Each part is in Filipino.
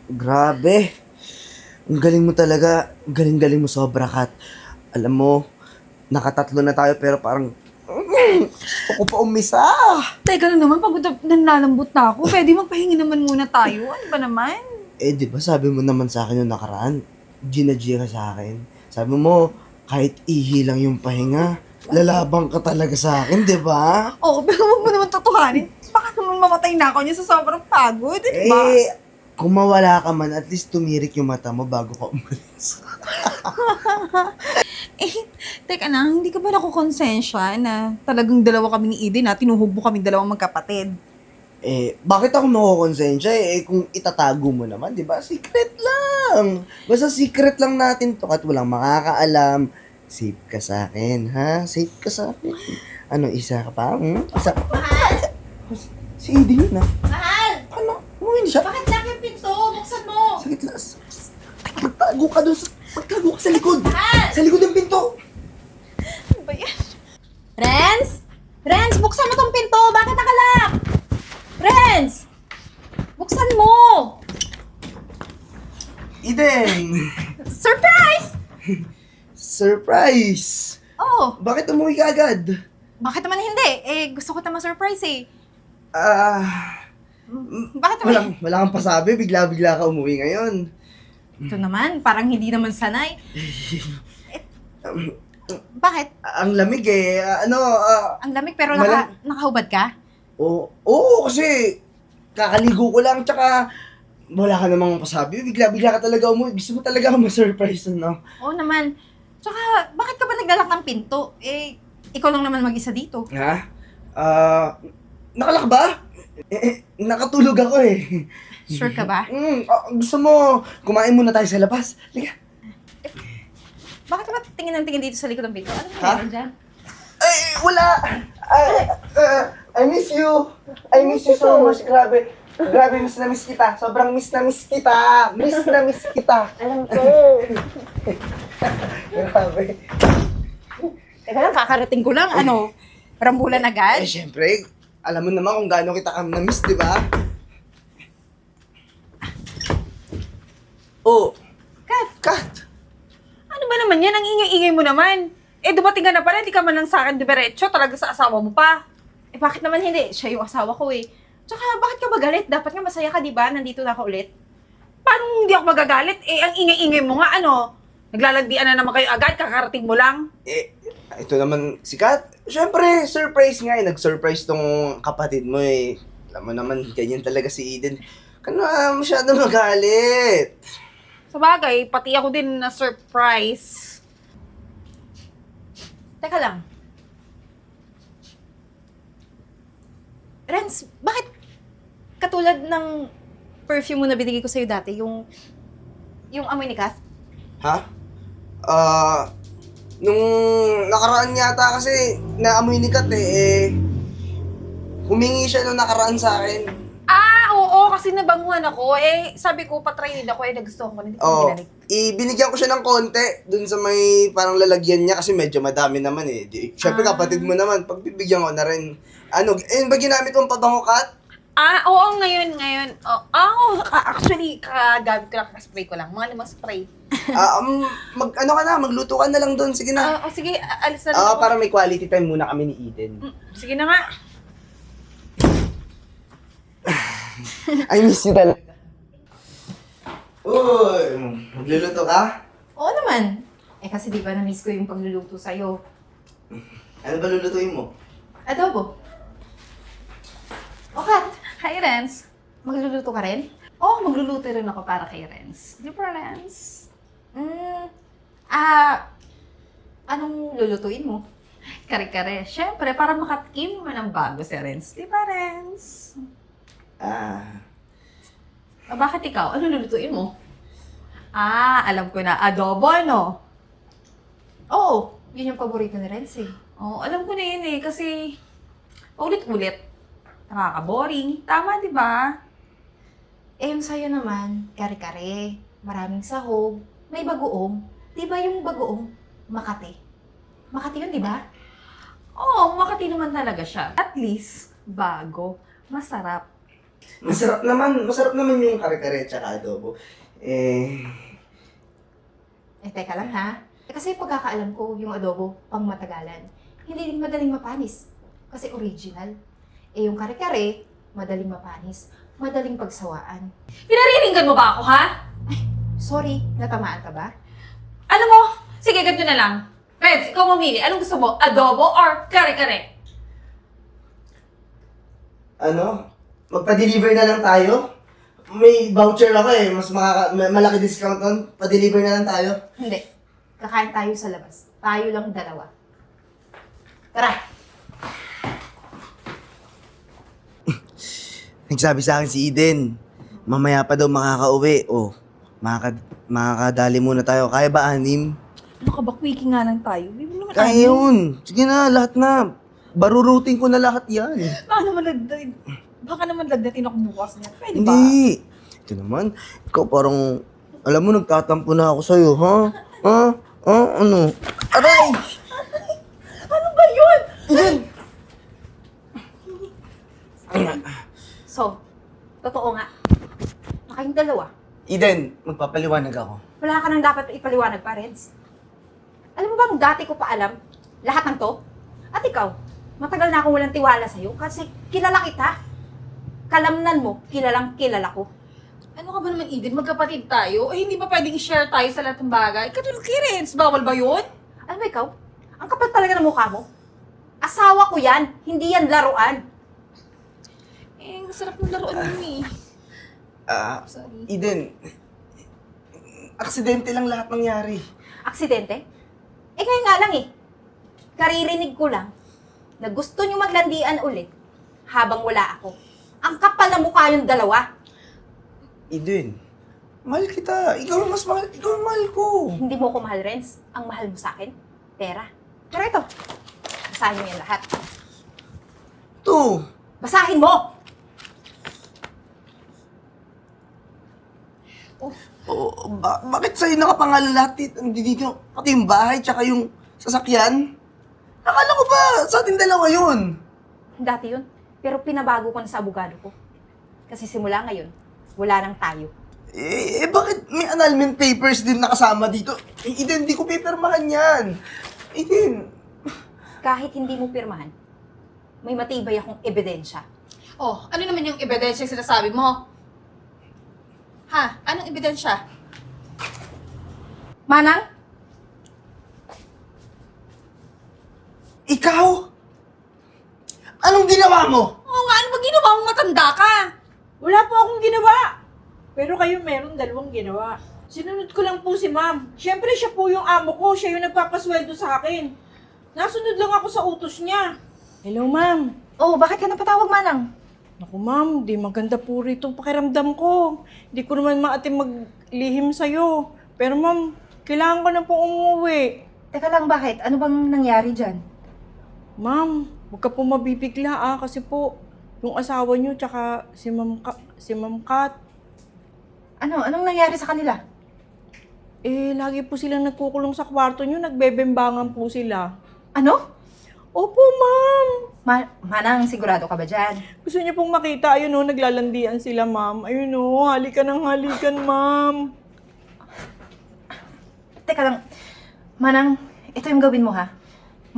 Grabe. Ang galing mo talaga. Ang galing-galing mo sobra, Kat. Alam mo, nakatatlo na tayo pero parang gusto ko pa umisa. Teka na naman, pagod na nanlalambot na ako. Pwede magpahinga naman muna tayo. Ano ba naman? Eh, di ba sabi mo naman sa akin yung nakaraan? Gina-G ka sa akin. Sabi mo, kahit ihi lang yung pahinga, lalabang ka talaga sa akin, di ba? Oo, pero huwag mo naman tutuhanin. Baka naman mamatay na ako niya sa sobrang pagod, di ba? Eh, kung mawala ka man, at least tumirik yung mata mo bago ka umalis. Eh, teka na, hindi ka ba nakukonsensya na talagang dalawa kami ni Eden na tinuhog mo kami dalawang magkapatid? Eh, bakit ako makukonsensya eh? Kung itatago mo naman, di ba? Secret lang. Basta secret lang natin to at walang makakaalam. Safe ka sa akin, ha? Safe ka sa akin. Ano, isa ka pa? Isa ka pa? Si Eden yun, ha? Mahal! Ano? Umuwi na siya? Bakit lang yung pinto? Buksan mo! Sakit lang. Magtago ka doon. Magtago ka sa likod. Sa likod ng pinto. Ano ba yan? Renz? Renz, buksan mo tong pinto! Bakit nakalak? Renz! Buksan mo! Eden! Surprise! Surprise! Oh, Bakit umuwi ka agad? bakit naman hindi? Eh, gusto ko naman surprise eh. Bakit naman? Wala kang pasabi. Bigla-bigla ka umuwi ngayon. Ito naman, parang hindi naman sanay. Bakit? Ang lamig eh. Ang lamig pero Malam- nakahubad ka? Oo, kasi kakaligo ko lang, tsaka wala ka namang pasabi. Bigla-bigla ka talaga umuwi. Gusto mo talaga ako ma-surprise, no? Oo naman. Tsaka, bakit ka ba naglalak ng pinto? Eh, ikaw lang naman mag-isa dito. Ha? Nakalak ba? Nakatulog ako eh. Sure ka ba? Gusto mo, kumain muna tayo sa labas. Liga. Bakit ka ba tingin ng tingin dito sa likod ng pinto? Ano Ha? meron dyan? Ay, wala! I miss you! I miss you so much, grabe. Grabe, miss na miss kita. Sobrang miss na miss kita. Miss na miss kita. Alam ko. Grabe. Teka lang, kakarating ko lang. Ano? Rambulan agad? Eh, syempre, alam mo naman kung gaano kita na-miss, di ba? Oh, Kat, Kat! ano ba naman yan? Ang ingay-ingay mo naman. Eh, dumating ka na pala, hindi ka man lang sa akin diretso, talaga sa asawa mo pa. Eh, bakit naman hindi? Siya yung asawa ko eh. Tsaka, bakit ka ba galit? Dapat nga masaya ka, di ba? Nandito na ako ulit. Paano hindi ako magagalit? Eh, ang ingay-ingay mo nga, ano? Naglalandian na naman kayo agad, kakarating mo lang. Eh, ito naman si Kat. Syempre, surprise nga eh. Nag-surprise tong kapatid mo eh. Alam mo naman, ganyan talaga si Eden. Kano masyado magalit. Sa bagay, pati ako din na surprise. Teka lang. Renz, bakit katulad ng perfume mo na binigay ko sa'yo dati, yung amoy ni Kath? Ha? Nung nakaraan yata kasi naamoy ni Kat humingi siya nung nakaraan sa akin. Ah, oo, kasi nabanguhan ako. Eh, sabi ko, patry din ako. Eh, nagustuhan ko. Hindi ko Oh, ginalik. ibinigyan ko siya ng konti dun sa may parang lalagyan niya kasi medyo madami naman eh. Syempre kapatid mo naman, pagbibigyan ko na rin. Ano, ba ginamit mong pabango, Kat? Ah, oo, ngayon. Actually, kagamit ko lang, spray ko lang. Mga limang spray. Ano ka na, magluto ka na lang dun. Sige na. Sige, alis na rin ako. Para may quality time muna kami ni Eden. Sige na nga. I miss you talaga. Uy, magluluto ka? Oo naman. Eh, kasi di ba na-miss ko yung pagluluto sa'yo. Ano ba lulutuin mo? Adobo. O, Kat. Hi, Renz. Magluluto ka rin? Oo, magluluto rin ako para kay Renz. Di ba, Renz? Anong lulutuin mo? Kare-kare. Siyempre, para makatikim mo ng bago si Renz. Di ba, Renz? Bakit ikaw? Ano lulutuin mo? Alam ko na. Adobo, no? Oo, yun yung paborito ni Renz eh. Oo, alam ko na yun eh. Kasi, ulit-ulit. Nakaka-boring. Tama, di ba? Eh, yung sa'yo naman, kare-kare, maraming sahog, may bagoong. Di ba yung bagoong? Makati. Makati yun, di ba? Oo, Makati naman talaga siya. At least, bago, masarap. Masarap naman yung kare-kare tsaka adobo. Eh, Teka lang ha. Kasi pagkakaalam ko, yung adobo, pang matagalan. Hindi din madaling mapanis. Kasi original. Yung kare-kare, madaling mapanis. Madaling pagsawaan. Pinariringgan mo ba ako, ha? Sorry, natamaan ka ba? Ano mo? Sige, ganito na lang. Reds, ikaw mamili. Anong gusto mo? Adobo or kare-kare? ano? Magpa-deliver na lang tayo? May voucher ako eh. Malaki discount nun. Pa-deliver na lang tayo. Hindi. Kakain tayo sa labas. Tayo lang dalawa. Tara! Nagsabi sa akin si Eden, mamaya pa daw makakauwi. Oh, makakadali muna tayo. Kaya ba, Anim? Ano ka ba? Quickie nga lang tayo. Hindi mo naman Kaya yun. Sige na, lahat na. Barurutin ko na lahat yan. Baka naman lagdatin ako bukas niya. Pwede ba? Hindi. Ito naman, ikaw parang, alam mo, nagtatampo na ako sa'yo, ha? Ha? Ha? Ano? Aray! Ano ba yun? Eden! So, totoo nga. Na kayong dalawa. Eden, magpapaliwanag ako. Wala ka nang dapat ipaliwanag pa, Reds. Alam mo bang dati ko pa alam lahat ng to? At ikaw, matagal na akong walang tiwala sa'yo kasi kilala kita. Kalamnan mo, kilalang kilala ko. Ano ka ba naman, Eden? Magkapatid tayo? Eh, hindi ba pwedeng i-share tayo sa lahat ng bagay? Katulad kay Reds, bawal ba yun? Alam mo ikaw, ang kapal talaga ng mukha mo. Asawa ko yan, hindi yan laruan. Eh, masarap ng laruan yun eh. Sorry. Eden, aksidente lang lahat nangyari. Aksidente? Eh ngayon nga lang eh. Karirinig ko lang na gusto nyo maglandian ulit habang wala ako. Ang kapal ng mukha yung dalawa. Eden, mahal kita. Ikaw ang mas mahal. Ikaw ang mahal ko. Hindi mo ko mahal, Renz. Ang mahal mo sa akin, pera. Pero ito, basahin mo yan lahat. Ito. Basahin mo! Bakit sa'yo nakapangalan lahat dito? Pati yung bahay, tsaka yung sasakyan? Akala ko ba sa ating dalawa yun? Dati yun. Pero pinabago ko na sa abogado ko. Kasi simula ngayon, wala nang tayo. Bakit may annulment papers din nakasama dito? Eden, hindi ko pipirmahan yan. Eden. Kahit hindi mo pirmahan, may matibay akong ebidensya. Oh, ano naman yung ebidensya yung sinasabi mo? Ha? Anong ebidensya? Manang, Ikaw? Anong ginawa mo? Oo nga, ano ba ginawa mong matanda ka? Wala po akong ginawa. Pero kayo meron dalawang ginawa. Sinunod ko lang po si ma'am. Siyempre siya po yung amo ko. Siya yung nagpapasweldo sa akin. Nasunod lang ako sa utos niya. Hello ma'am. oh, bakit ka napatawag, Manang? Naku ma'am, di maganda po rito pakiramdam ko. Di ko naman maatim maglihim sa'yo. Pero ma'am, kailangan ko na po umuwi. Teka lang, bakit? Ano bang nangyari dyan? Ma'am, huwag ka po mabibigla kasi po, yung asawa niyo tsaka si Ma'am Kat, Anong nangyari sa kanila? lagi po silang nagkukulong sa kwarto niyo, nagbebembangan po sila. Ano? Opo, ma'am. Manang, sigurado ka ba dyan? Gusto niyo pong makita, ayun o, naglalandian sila, ma'am. Ayun o, halikan ng halikan, ma'am. Teka lang, Manang, ito yung gawin mo ha.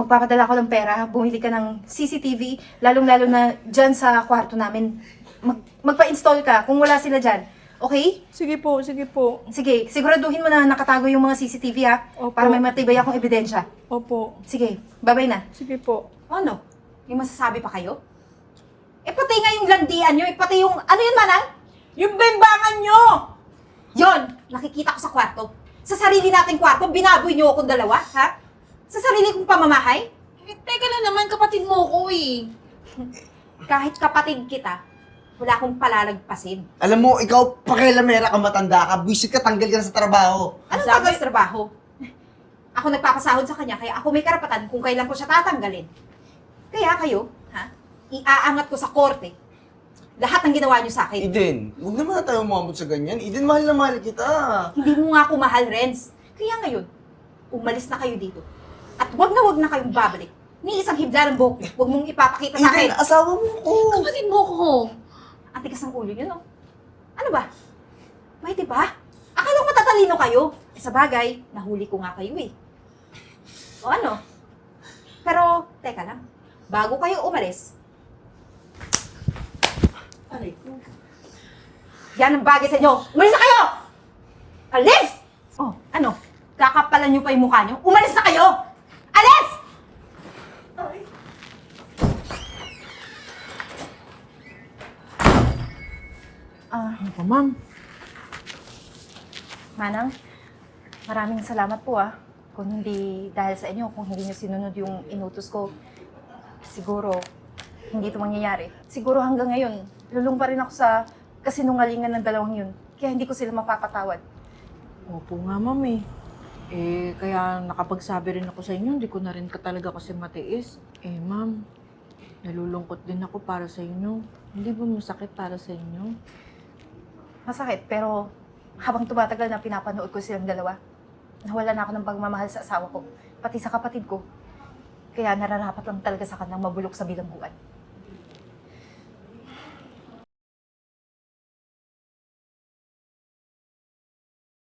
Magpapadala ko ng pera, bumili ka ng CCTV, lalong-lalo na dyan sa kwarto namin. Magpa-install ka kung wala sila dyan. Okay? Sige po, sige po. Sige, siguraduhin mo na nakatago yung mga CCTV ha. Opo. Para may matibay akong ebidensya. Opo, Sige, bye-bye na. sige po. Ano? May masasabi pa kayo? Pati nga yung landian nyo, pati yung... Ano yun, Manang? Yung bembangan niyo! Yon, nakikita ko sa kwarto. Sa sarili nating kwarto, binaboy nyo akong dalawa, ha? Sa sarili kong pamamahay? Eh, teka lang naman, kapatid mo ko eh. Kahit kapatid kita, wala akong palalagpasin. Alam mo, ikaw, pakialamera ka, matanda ka, buisit ka, tanggal ka na sa trabaho. Anong tagal sa trabaho? Ako nagpapasahod sa kanya, kaya ako may karapatan kung kailan ko siya tatanggalin. Kaya kayo, ha? Iaangat ko sa korte lahat ng ginawa niyo sa akin. Eden, huwag naman na tayo umabot sa ganyan. Eden, mahal na mahal kita. Hindi mo nga ako mahal, Renz. Kaya ngayon, umalis na kayo dito. At wag na kayong babalik. Ni isang hibla ng buhok niyo. Huwag mong ipapakita sa Eden, akin. asawa mo ko. Kapatid mo ko. Ang tigas ng ulo niyo, no? Ano ba? Pwede ba? Akala ko matatalino kayo. Eh, sa bagay, nahuli ko nga kayo eh. O ano? Pero, teka lang. Bago kayo umalis, Aray ko. yan ang bagay sa inyo. Umalis na kayo! Alis! Oh, ano? Kakapalan niyo pa yung mukha niyo? Umalis na kayo! Alis! Ano pa, ma'am? Manang, maraming salamat po ah. Kung hindi dahil sa inyo, kung hindi niyo sinunod yung inutos ko, siguro hindi ito mangyayari. Siguro hanggang ngayon, lulong pa rin ako sa kasinungalingan ng dalawang yun. Kaya hindi ko sila mapapatawad. Opo nga, ma'am eh. Kaya nakapagsabi rin ako sa inyo, hindi ko na rin talaga kasi matiis. Ma'am, nalulungkot din ako para sa inyo. Hindi ba masakit para sa inyo? Masakit, pero habang tumatagal na pinapanood ko silang dalawa, nawala na ako ng pagmamahal sa asawa ko, pati sa kapatid ko. Kaya nararapat lang talaga sa kanilang mabulok sa bilangguan.